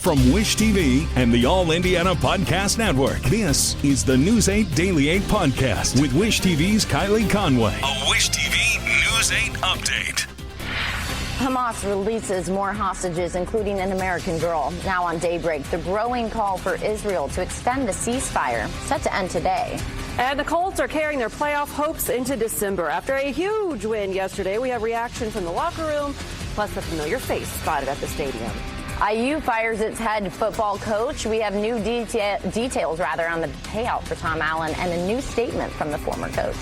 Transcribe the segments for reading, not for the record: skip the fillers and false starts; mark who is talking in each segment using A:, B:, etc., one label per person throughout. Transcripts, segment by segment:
A: From Wish TV and the All Indiana Podcast Network, this is the News 8 Daily 8 Podcast with Wish TV's Kylie Conway. A Wish TV News 8 update.
B: Hamas releases more hostages, including an American girl. Now on Daybreak, the growing call for Israel to extend the ceasefire, set to end today.
C: And the Colts are carrying their playoff hopes into December. After a huge win yesterday, we have reaction from the locker room, plus a familiar face spotted at the stadium.
B: IU fires its head football coach. We have new details on the payout for Tom Allen and a new statement from the former coach.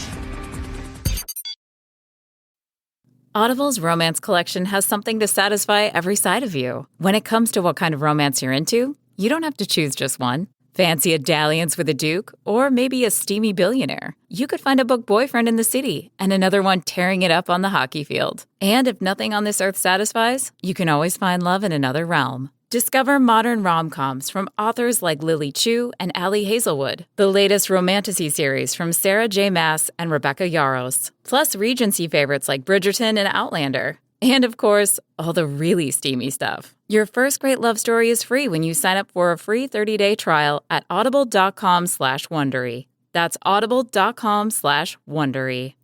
D: Audible's romance collection has something to satisfy every side of you. When it comes to what kind of romance you're into, you don't have to choose just one. Fancy a dalliance with a duke, or maybe a steamy billionaire. You could find a book boyfriend in the city and another one tearing it up on the hockey field. And if nothing on this earth satisfies, you can always find love in another realm. Discover modern rom-coms from authors like Lily Chu and Ali Hazelwood, the latest romantasy series from Sarah J. Maas and Rebecca Yarros, plus Regency favorites like Bridgerton and Outlander. And of course, all the really steamy stuff. Your first great love story is free when you sign up for a free 30-day trial at audible.com/Wondery. That's audible.com/Wondery.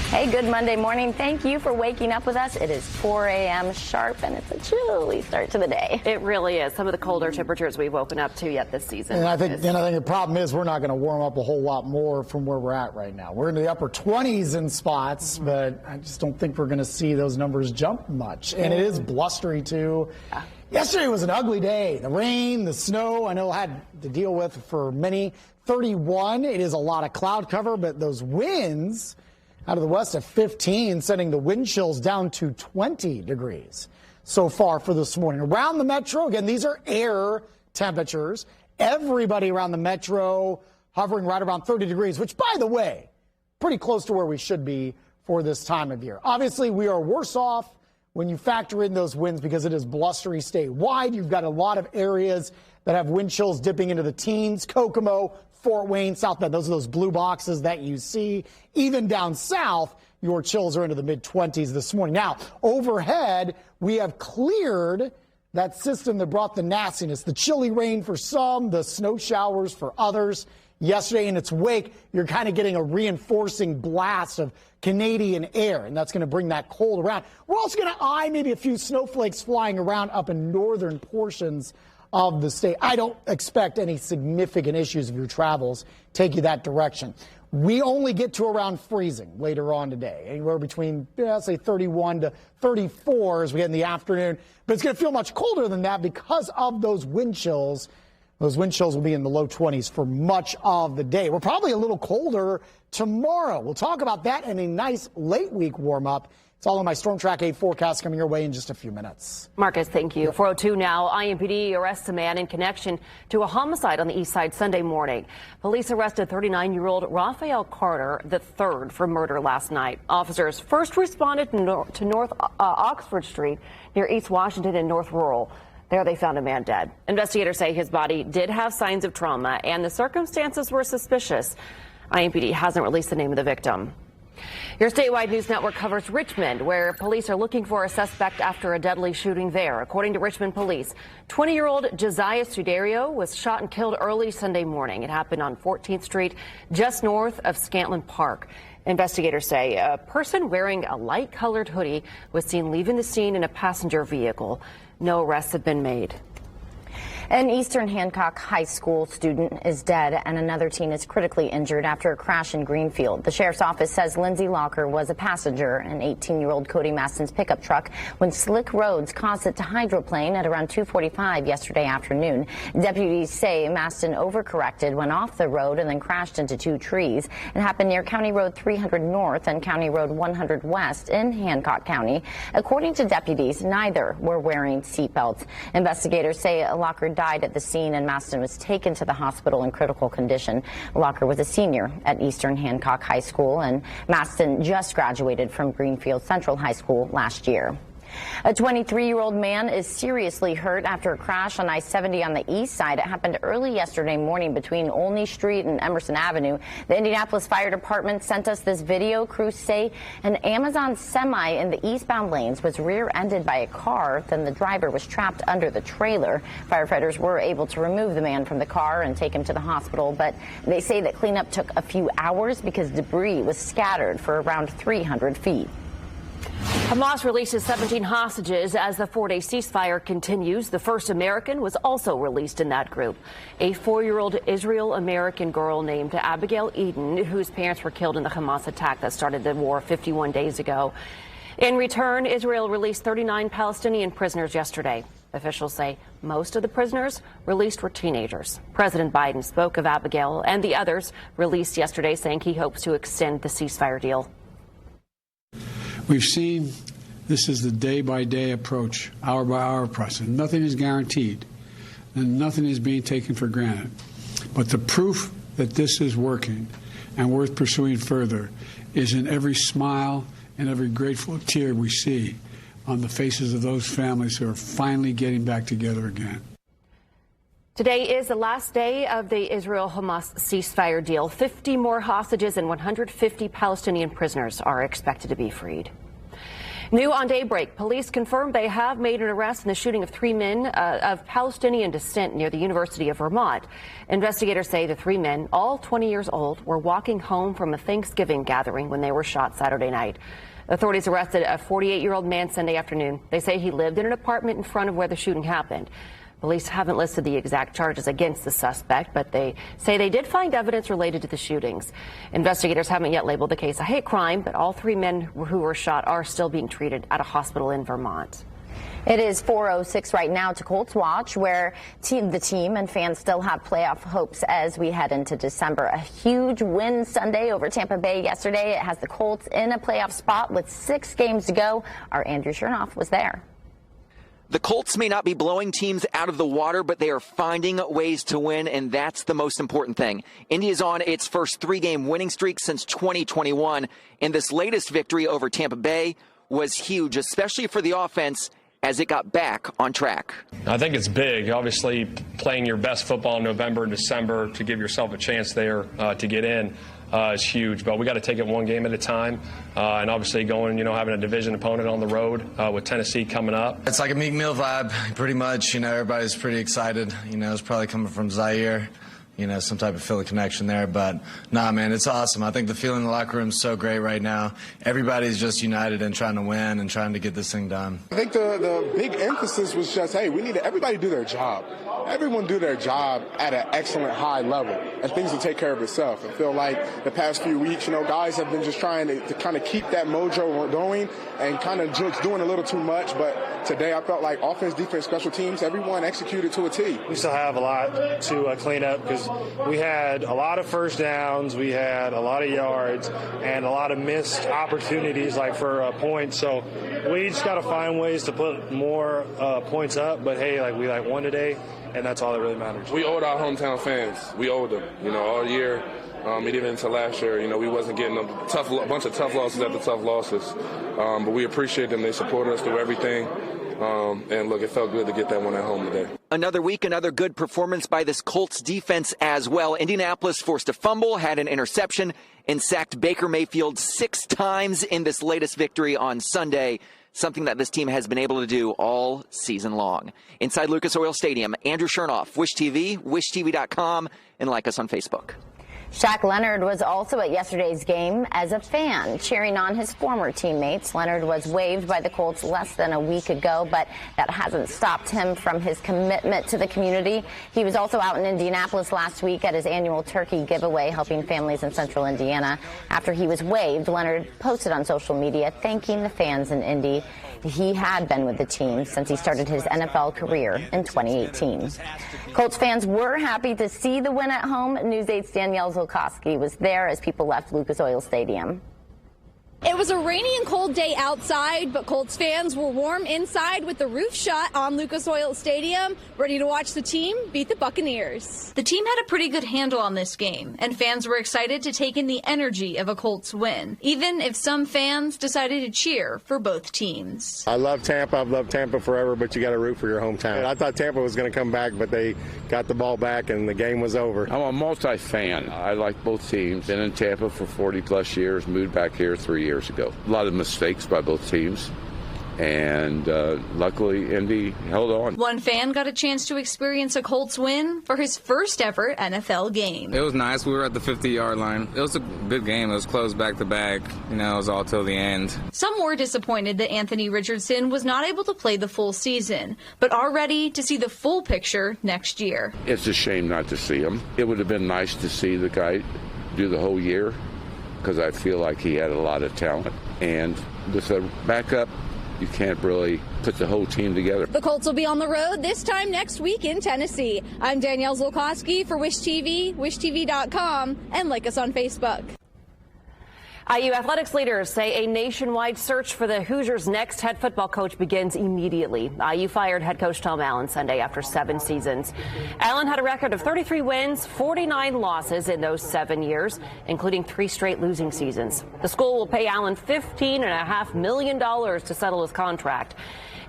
B: Hey, good Monday morning. Thank you for waking up with us. It is 4 a.m. sharp, and it's a chilly start to the day.
C: It really is. Some of the colder temperatures we've woken up to yet this season.
E: And I think the problem is we're not going to warm up a whole lot more from where we're at right now. We're in the upper 20s in spots, but I just don't think we're going to see those numbers jump much. And it is blustery, too. Yeah. Yesterday was an ugly day. The rain, the snow, I know I had to deal with for many. 31, it is a lot of cloud cover, but those winds out of the west at 15, sending the wind chills down to 20 degrees so far for this morning. Around the metro, again, these are air temperatures. Everybody around the metro hovering right around 30 degrees, which, by the way, pretty close to where we should be for this time of year. Obviously, we are worse off when you factor in those winds because it is blustery statewide. You've got a lot of areas that have wind chills dipping into the teens. Kokomo, Fort Wayne, South Bend, those are those blue boxes that you see. Even down south, your chills are into the mid-20s this morning. Now, overhead, we have cleared that system that brought the nastiness, the chilly rain for some, the snow showers for others. Yesterday, in its wake, you're kind of getting a reinforcing blast of Canadian air, and that's going to bring that cold around. We're also going to eye maybe a few snowflakes flying around up in northern portions of the state. I don't expect any significant issues if your travels take you that direction. We only get to around freezing later on today, anywhere between, say, 31 to 34 as we get in the afternoon. But it's going to feel much colder than that because of those wind chills. Those wind chills will be in the low 20s for much of the day. We're probably a little colder tomorrow. We'll talk about that and a nice late week warm up. It's all in my Storm Track 8 forecast coming your way in just a few minutes.
C: Marcus, thank you. 4:02 now. IMPD arrests a man in connection to a homicide on the east side Sunday morning. Police arrested 39-year-old Raphael Carter III for murder last night. Officers first responded to North Oxford Street near East Washington and North Rural. There they found a man dead. Investigators say his body did have signs of trauma and the circumstances were suspicious. IMPD hasn't released the name of the victim. Your statewide news network covers Richmond, where police are looking for a suspect after a deadly shooting there. According to Richmond police, 20-year-old Josiah Sudario was shot and killed early Sunday morning. It happened on 14th Street, just north of Scantlin Park. Investigators say a person wearing a light-colored hoodie was seen leaving the scene in a passenger vehicle. No arrests have been made.
B: An Eastern Hancock High School student is dead and another teen is critically injured after a crash in Greenfield. The sheriff's office says Lindsay Locker was a passenger in 18-year-old Cody Maston's pickup truck when slick roads caused it to hydroplane at around 2:45 yesterday afternoon. Deputies say Maston overcorrected, went off the road, and then crashed into two trees. It happened near County Road 300 North and County Road 100 West in Hancock County. According to deputies, neither were wearing seatbelts. Investigators say Locker died at the scene and Maston was taken to the hospital in critical condition. Locker was a senior at Eastern Hancock High School and Maston just graduated from Greenfield Central High School last year. A 23-year-old man is seriously hurt after a crash on I-70 on the east side. It happened early yesterday morning between Olney Street and Emerson Avenue. The Indianapolis Fire Department sent us this video. Crews say an Amazon semi in the eastbound lanes was rear-ended by a car. Then the driver was trapped under the trailer. Firefighters were able to remove the man from the car and take him to the hospital, but they say that cleanup took a few hours because debris was scattered for around 300 feet.
C: Hamas releases 17 hostages as the 4-day ceasefire continues. The first American was also released in that group, a 4-year-old Israel-American girl named Abigail Eden, whose parents were killed in the Hamas attack that started the war 51 days ago. In return, Israel released 39 Palestinian prisoners yesterday. Officials say most of the prisoners released were teenagers. President Biden spoke of Abigail and the others released yesterday, saying he hopes to extend the ceasefire deal.
F: We've seen this is the day-by-day approach, hour-by-hour process. Nothing is guaranteed, and nothing is being taken for granted. But the proof that this is working and worth pursuing further is in every smile and every grateful tear we see on the faces of those families who are finally getting back together again.
C: Today is the last day of the Israel-Hamas ceasefire deal. 50 more hostages and 150 Palestinian prisoners are expected to be freed. New on daybreak, police confirmed they have made an arrest in the shooting of 3 men of Palestinian descent near the University of Vermont. Investigators say the 3 men, all 20 years old, were walking home from a Thanksgiving gathering when they were shot Saturday night. Authorities arrested a 48-year-old man Sunday afternoon. They say he lived in an apartment in front of where the shooting happened. Police haven't listed the exact charges against the suspect, but they say they did find evidence related to the shootings. Investigators haven't yet labeled the case a hate crime, but all 3 men who were shot are still being treated at a hospital in Vermont.
B: It is 4:06 right now to Colts Watch, where the team and fans still have playoff hopes as we head into December. A huge win Sunday over Tampa Bay yesterday. It has the Colts in a playoff spot with 6 games to go. Our Andrew Chernoff was there.
G: The Colts may not be blowing teams out of the water, but they are finding ways to win, and that's the most important thing. Indy is on its first 3-game winning streak since 2021, and this latest victory over Tampa Bay was huge, especially for the offense as it got back on track.
H: I think it's big. Obviously, playing your best football in November and December to give yourself a chance there to get in is huge. But we got to take it one game at a time. And obviously going, having a division opponent on the road with Tennessee coming up.
I: It's like a Meek Mill vibe, pretty much. Everybody's pretty excited. It's probably coming from Zaire. Some type of Philly connection there. But, nah, man, it's awesome. I think the feeling in the locker room is so great right now. Everybody's just united and trying to win and trying to get this thing done.
J: I think the big emphasis was just, hey, we need everybody do their job. Everyone do their job at an excellent high level, and things will take care of itself. I feel like the past few weeks, guys have been just trying to kind of keep that mojo going and kind of just doing a little too much. But today I felt like offense, defense, special teams, everyone executed to a T.
K: We still have a lot to clean up because we had a lot of first downs, we had a lot of yards, and a lot of missed opportunities for points. So we just got to find ways to put more points up. But hey, we won today, and that's all that really matters.
L: We owed our hometown fans. We owed them, all year. Even into last year, we wasn't getting a bunch of tough losses after tough losses. But we appreciate them. They supported us through everything. And look, it felt good to get that one at home today.
G: Another week, another good performance by this Colts defense as well. Indianapolis forced a fumble, had an interception, and sacked Baker Mayfield 6 times in this latest victory on Sunday, something that this team has been able to do all season long. Inside Lucas Oil Stadium, Andrew Chernoff, Wish TV, wishtv.com, and like us on Facebook.
B: Shaq Leonard was also at yesterday's game as a fan, cheering on his former teammates. Leonard was waived by the Colts less than a week ago, but that hasn't stopped him from his commitment to the community. He was also out in Indianapolis last week at his annual turkey giveaway, helping families in central Indiana. After he was waived, Leonard posted on social media thanking the fans in Indy. He had been with the team since he started his NFL career in 2018. Colts fans were happy to see the win at home. News 8's Danielle Zulkowski was there as people left Lucas Oil Stadium.
M: It was a rainy and cold day outside, but Colts fans were warm inside with the roof shut on Lucas Oil Stadium, ready to watch the team beat the Buccaneers.
N: The team had a pretty good handle on this game, and fans were excited to take in the energy of a Colts win, even if some fans decided to cheer for both teams.
O: I love Tampa. I've loved Tampa forever, but you got to root for your hometown. I thought Tampa was going to come back, but they got the ball back and the game was over.
P: I'm a multi-fan. I like both teams. Been in Tampa for 40-plus years, moved back here 3 years ago. A lot of mistakes by both teams, and luckily Indy held on.
N: One fan got a chance to experience a Colts win for his first ever NFL game.
Q: It was nice. We were at the 50-yard line. It was a good game. It was close back to back. It was all till the end.
N: Some were disappointed that Anthony Richardson was not able to play the full season, but are ready to see the full picture next year.
P: It's a shame not to see him. It would have been nice to see the guy do the whole year, because I feel like he had a lot of talent. And with a backup, you can't really put the whole team together.
M: The Colts will be on the road this time next week in Tennessee. I'm Danielle Zolkowski for Wish TV, wishtv.com, and like us on Facebook.
C: IU athletics leaders say a nationwide search for the Hoosiers' next head football coach begins immediately. IU fired head coach Tom Allen Sunday after 7 seasons. Allen had a record of 33 wins, 49 losses in those 7 years, including 3 straight losing seasons. The school will pay Allen $15.5 million to settle his contract.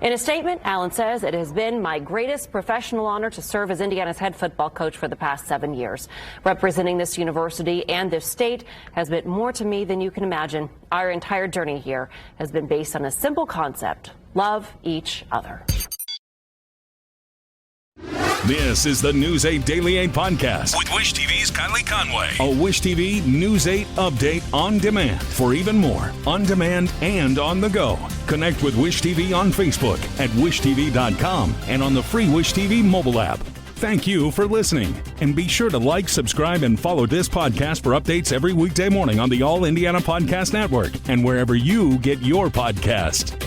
C: In a statement, Allen says, "It has been my greatest professional honor to serve as Indiana's head football coach for the past 7 years. Representing this university and this state has meant more to me than you can imagine. Our entire journey here has been based on a simple concept: love each other."
A: This is the News 8 Daily 8 podcast with Wish TV's Kylie Conway. A Wish TV News 8 update on demand. For even more, on demand and on the go. Connect with Wish TV on Facebook at wishtv.com and on the free Wish TV mobile app. Thank you for listening. And be sure to like, subscribe, and follow this podcast for updates every weekday morning on the All Indiana Podcast Network and wherever you get your podcast.